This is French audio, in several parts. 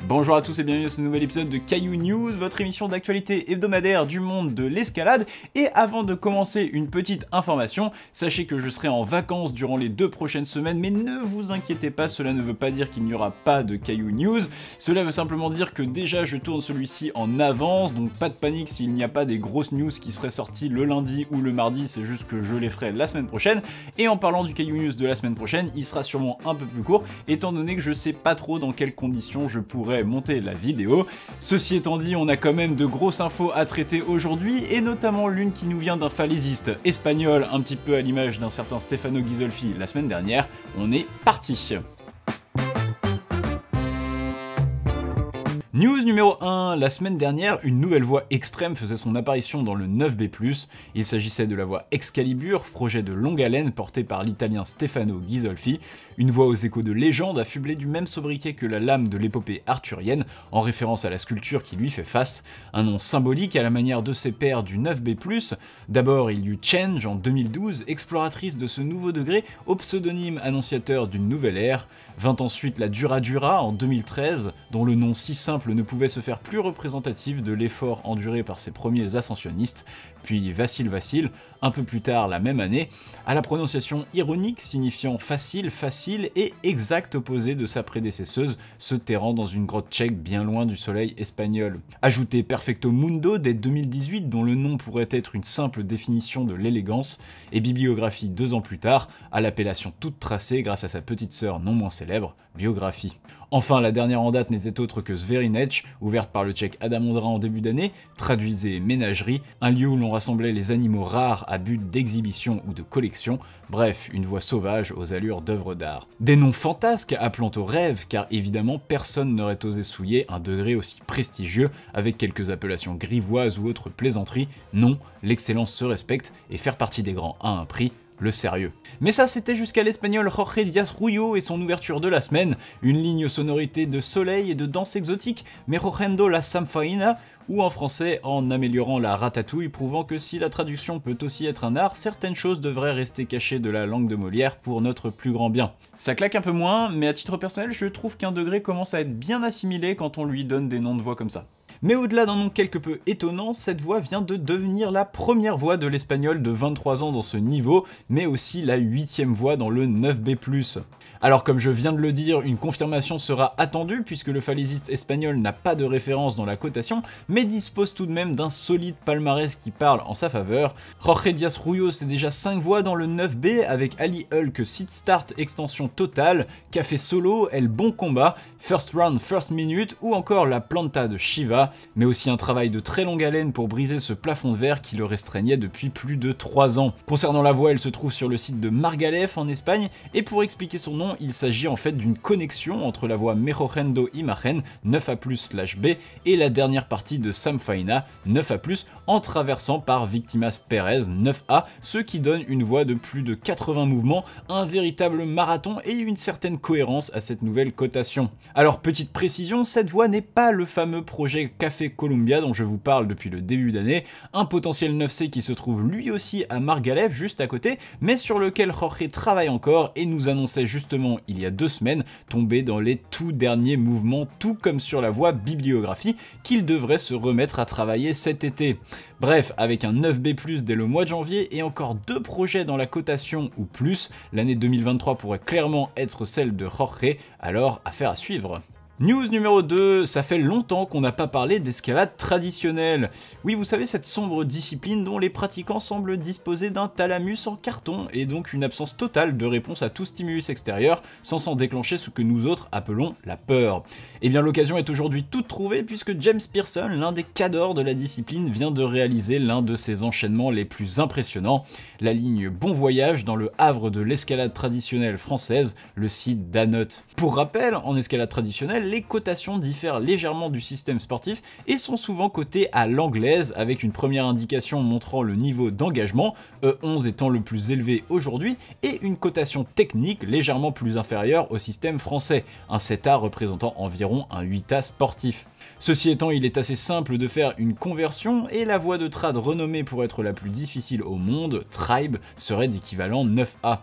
Bonjour à tous et bienvenue dans ce nouvel épisode de Caillou News, votre émission d'actualité hebdomadaire du monde de l'escalade. Et avant de commencer, une petite information, sachez que je serai en vacances durant les 2 prochaines semaines, mais ne vous inquiétez pas, cela ne veut pas dire qu'il n'y aura pas de Caillou News. Cela veut simplement dire que déjà je tourne celui-ci en avance, donc pas de panique s'il n'y a pas des grosses news qui seraient sorties le lundi ou le mardi, c'est juste que je les ferai la semaine prochaine. Et en parlant du Caillou News de la semaine prochaine, il sera sûrement un peu plus court, étant donné que je sais pas trop dans quelles conditions je pourrais monter la vidéo. Ceci étant dit, on a quand même de grosses infos à traiter aujourd'hui, et notamment l'une qui nous vient d'un falaisiste espagnol, un petit peu à l'image d'un certain Stefano Ghisolfi la semaine dernière. On est parti. News numéro 1, la semaine dernière, une nouvelle voie extrême faisait son apparition dans le 9B+. Il s'agissait de la voie Excalibur, projet de longue haleine porté par l'italien Stefano Ghisolfi, une voie aux échos de légende affublée du même sobriquet que la lame de l'épopée arthurienne, en référence à la sculpture qui lui fait face, un nom symbolique à la manière de ses pairs du 9B+. D'abord il y eut Change en 2012, exploratrice de ce nouveau degré au pseudonyme annonciateur d'une nouvelle ère, vint ensuite la Dura Dura en 2013, dont le nom si simple ne pouvait se faire plus représentatif de l'effort enduré par ses premiers ascensionnistes, puis Vassil Vassil, un peu plus tard la même année, à la prononciation ironique signifiant facile, facile et exact opposé de sa prédécesseuse, se terrant dans une grotte tchèque bien loin du soleil espagnol. Ajoutez Perfecto Mundo dès 2018, dont le nom pourrait être une simple définition de l'élégance, et bibliographie 2 ans plus tard, à l'appellation toute tracée grâce à sa petite sœur non moins célèbre, Biographie. Enfin, la dernière en date n'était autre que Zverinec, ouverte par le tchèque Adam Ondra en début d'année, traduisez ménagerie, un lieu où l'on rassemblait les animaux rares à but d'exhibition ou de collection, bref, une voie sauvage aux allures d'œuvres d'art. Des noms fantasques appelant au rêve, car évidemment personne n'aurait osé souiller un degré aussi prestigieux avec quelques appellations grivoises ou autres plaisanteries. Non, l'excellence se respecte et faire partie des grands a un prix, le sérieux. Mais ça c'était jusqu'à l'espagnol Jorge Diaz-Rullo et son ouverture de la semaine, une ligne sonorité de soleil et de danse exotique, Mejorando la Samfaina, ou en français en améliorant la ratatouille, prouvant que si la traduction peut aussi être un art, certaines choses devraient rester cachées de la langue de Molière pour notre plus grand bien. Ça claque un peu moins, mais à titre personnel je trouve qu'un degré commence à être bien assimilé quand on lui donne des noms de voix comme ça. Mais au-delà d'un nom quelque peu étonnant, cette voix vient de devenir la première voix de l'espagnol de 23 ans dans ce niveau, mais aussi la 8e voix dans le 9B+. Alors comme je viens de le dire, une confirmation sera attendue puisque le falaisiste espagnol n'a pas de référence dans la cotation, mais dispose tout de même d'un solide palmarès qui parle en sa faveur. Jorge Diaz-Rullo c'est déjà 5 voix dans le 9B avec Ali Hulk Seed Start extension totale, Café Solo, El Bon Combat, First Round First Minute ou encore la Planta de Shiva, mais aussi un travail de très longue haleine pour briser ce plafond de verre qui le restreignait depuis plus de 3 ans. Concernant la voix, elle se trouve sur le site de Margalef en Espagne, et pour expliquer son nom, il s'agit en fait d'une connexion entre la voie Mejorando Imagen 9A+/B et la dernière partie de Samfaina 9A+, en traversant par Victimas Pérez 9A, ce qui donne une voix de plus de 80 mouvements, un véritable marathon et une certaine cohérence à cette nouvelle cotation. Alors petite précision, cette voix n'est pas le fameux projet Café Columbia dont je vous parle depuis le début d'année, un potentiel 9C qui se trouve lui aussi à Margalef juste à côté, mais sur lequel Jorge travaille encore et nous annonçait justement il y a 2 semaines tomber dans les tout derniers mouvements, tout comme sur la voie Bibliographie qu'il devrait se remettre à travailler cet été. Bref, avec un 9B+ dès le mois de janvier et encore 2 projets dans la cotation ou plus, l'année 2023 pourrait clairement être celle de Jorge, alors affaire à suivre. News numéro 2, ça fait longtemps qu'on n'a pas parlé d'escalade traditionnelle. Oui, vous savez, cette sombre discipline dont les pratiquants semblent disposer d'un thalamus en carton et donc une absence totale de réponse à tout stimulus extérieur sans s'en déclencher ce que nous autres appelons la peur. Et bien l'occasion est aujourd'hui toute trouvée puisque James Pearson, l'un des cadors de la discipline, vient de réaliser l'un de ses enchaînements les plus impressionnants, la ligne Bon Voyage dans le havre de l'escalade traditionnelle française, le site d'Annot. Pour rappel, en escalade traditionnelle, les cotations diffèrent légèrement du système sportif et sont souvent cotées à l'anglaise avec une première indication montrant le niveau d'engagement, E11 étant le plus élevé aujourd'hui, et une cotation technique légèrement plus inférieure au système français, un 7A représentant environ un 8A sportif. Ceci étant, il est assez simple de faire une conversion et la voie de trad renommée pour être la plus difficile au monde, Tribe, serait d'équivalent 9A.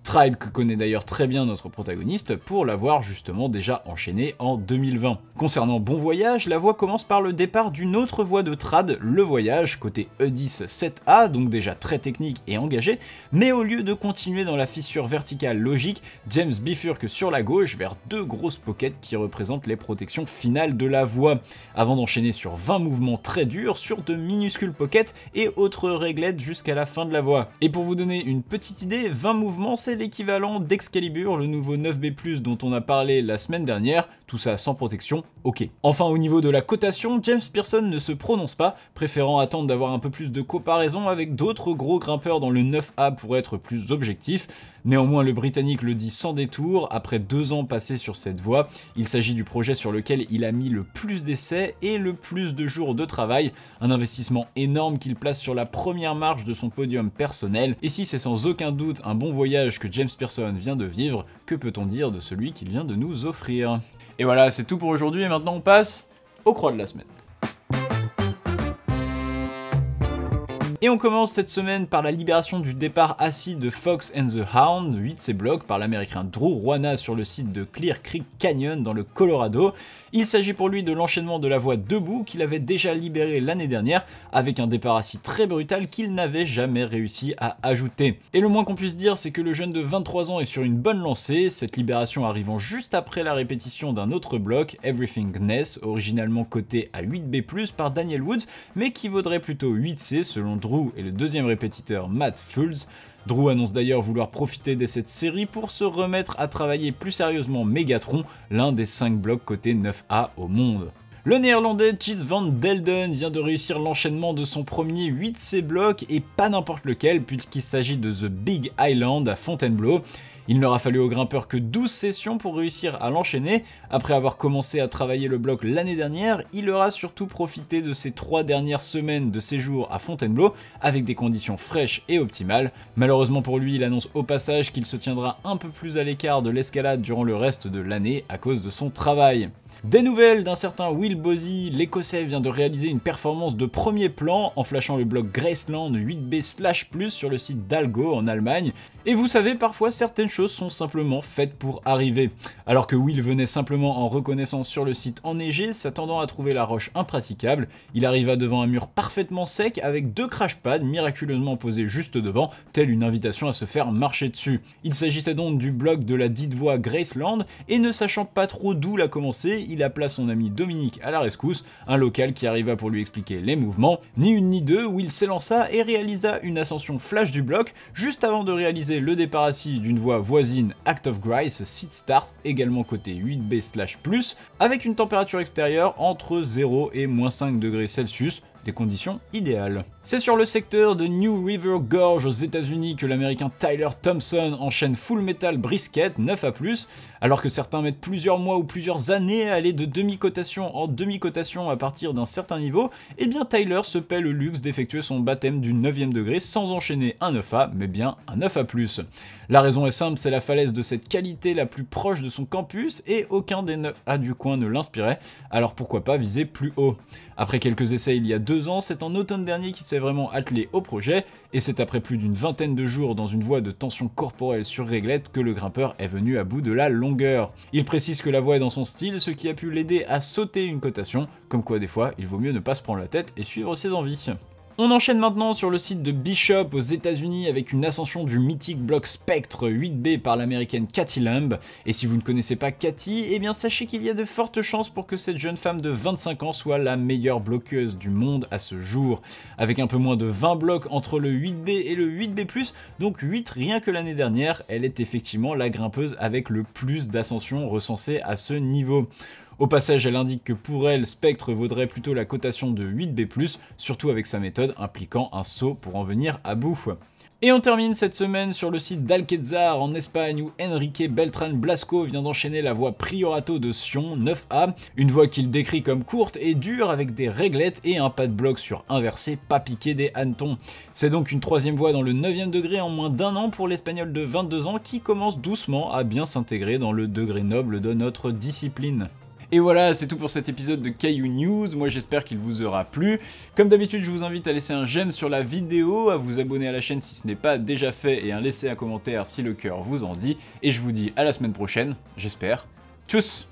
Tribe que connaît d'ailleurs très bien notre protagoniste pour l'avoir justement déjà enchaîné en 2020. Concernant Bon Voyage, la voie commence par le départ d'une autre voie de trad, Le Voyage, côté E10 7A, donc déjà très technique et engagé, mais au lieu de continuer dans la fissure verticale logique, James bifurque sur la gauche vers deux grosses pockets qui représentent les protections finales de la voie, avant d'enchaîner sur 20 mouvements très durs sur de minuscules pockets et autres réglettes jusqu'à la fin de la voie. Et pour vous donner une petite idée, 20 mouvements c'est l'équivalent d'Excalibur, le nouveau 9B+, dont on a parlé la semaine dernière, tout ça sans protection, ok. Enfin au niveau de la cotation, James Pearson ne se prononce pas, préférant attendre d'avoir un peu plus de comparaison avec d'autres gros grimpeurs dans le 9A pour être plus objectif. Néanmoins le Britannique le dit sans détour, après 2 ans passés sur cette voie, il s'agit du projet sur lequel il a mis le plus d'essais et le plus de jours de travail, un investissement énorme qu'il place sur la première marche de son podium personnel, et si c'est sans aucun doute un bon voyage que James Pearson vient de vivre, que peut-on dire de celui qu'il vient de nous offrir? Et voilà, c'est tout pour aujourd'hui, et maintenant on passe au croix de la semaine. Et on commence cette semaine par la libération du départ assis de Fox and the Hound, 8C bloc par l'américain Drew Ruana sur le site de Clear Creek Canyon dans le Colorado. Il s'agit pour lui de l'enchaînement de la voie debout qu'il avait déjà libérée l'année dernière avec un départ assis très brutal qu'il n'avait jamais réussi à ajouter. Et le moins qu'on puisse dire, c'est que le jeune de 23 ans est sur une bonne lancée, cette libération arrivant juste après la répétition d'un autre bloc, Everything Ness, originalement coté à 8B+, par Daniel Woods, mais qui vaudrait plutôt 8C selon Drew et le deuxième répétiteur Matt Fultz. Drew annonce d'ailleurs vouloir profiter de cette série pour se remettre à travailler plus sérieusement Megatron, l'un des 5 blocs cotés 9A au monde. Le néerlandais Tjits van Delden vient de réussir l'enchaînement de son premier 8C bloc et pas n'importe lequel puisqu'il s'agit de The Big Island à Fontainebleau. Il n'aura fallu au grimpeur que 12 sessions pour réussir à l'enchaîner. Après avoir commencé à travailler le bloc l'année dernière, il aura surtout profité de ses 3 dernières semaines de séjour à Fontainebleau avec des conditions fraîches et optimales. Malheureusement pour lui, il annonce au passage qu'il se tiendra un peu plus à l'écart de l'escalade durant le reste de l'année à cause de son travail. Des nouvelles d'un certain Will Bosey, l'Écossais vient de réaliser une performance de premier plan en flashant le bloc Graceland 8B/+ sur le site d'Algo en Allemagne. Et vous savez, parfois certaines choses sont simplement faites pour arriver. Alors que Will venait simplement en reconnaissance sur le site enneigé, s'attendant à trouver la roche impraticable, il arriva devant un mur parfaitement sec avec 2 crash pads miraculeusement posés juste devant, telle une invitation à se faire marcher dessus. Il s'agissait donc du bloc de la dite voie Graceland, et ne sachant pas trop d'où la commencer, il appela son ami Dominique à la rescousse, un local qui arriva pour lui expliquer les mouvements. Ni une ni deux, Will s'élança et réalisa une ascension flash du bloc, juste avant de réaliser le départ assis d'une voie voisine Act of Grace Seat Start, également côté 8B/+, avec une température extérieure entre 0 et -5 degrés Celsius, des conditions idéales. C'est sur le secteur de New River Gorge aux États-Unis que l'américain Tyler Thompson enchaîne Full Metal Brisket 9A+, alors que certains mettent plusieurs mois ou plusieurs années à aller de demi-cotation en demi-cotation à partir d'un certain niveau, et bien Tyler se paie le luxe d'effectuer son baptême du 9e degré sans enchaîner un 9A, mais bien un 9A+. La raison est simple, c'est la falaise de cette qualité la plus proche de son campus, et aucun des 9A du coin ne l'inspirait, alors pourquoi pas viser plus haut. Après quelques essais il y a 2 ans, c'est en automne dernier qu'il s'est vraiment attelé au projet, et c'est après plus d'une vingtaine de jours dans une voie de tension corporelle sur réglette que le grimpeur est venu à bout de la longueur. Il précise que la voie est dans son style, ce qui a pu l'aider à sauter une cotation, comme quoi des fois il vaut mieux ne pas se prendre la tête et suivre ses envies. On enchaîne maintenant sur le site de Bishop aux États-Unis avec une ascension du mythique bloc Spectre 8B par l'américaine Katy Lamb. Et si vous ne connaissez pas Katy, eh bien sachez qu'il y a de fortes chances pour que cette jeune femme de 25 ans soit la meilleure bloqueuse du monde à ce jour. Avec un peu moins de 20 blocs entre le 8B et le 8B+, donc 8 rien que l'année dernière, elle est effectivement la grimpeuse avec le plus d'ascensions recensées à ce niveau. Au passage, elle indique que pour elle, Spectre vaudrait plutôt la cotation de 8B+, surtout avec sa méthode impliquant un saut pour en venir à bout. Et on termine cette semaine sur le site d'Alquezar en Espagne où Enrique Beltrán Blasco vient d'enchaîner la voie Priorato de Sion 9A, une voie qu'il décrit comme courte et dure avec des réglettes et un pas de bloc sur inversé pas piqué des hannetons. C'est donc une 3e voie dans le 9e degré en moins d'1 an pour l'espagnol de 22 ans qui commence doucement à bien s'intégrer dans le degré noble de notre discipline. Et voilà, c'est tout pour cet épisode de Caillou News, moi j'espère qu'il vous aura plu. Comme d'habitude, je vous invite à laisser un j'aime sur la vidéo, à vous abonner à la chaîne si ce n'est pas déjà fait et à laisser un commentaire si le cœur vous en dit. Et je vous dis à la semaine prochaine, j'espère. Tchuss!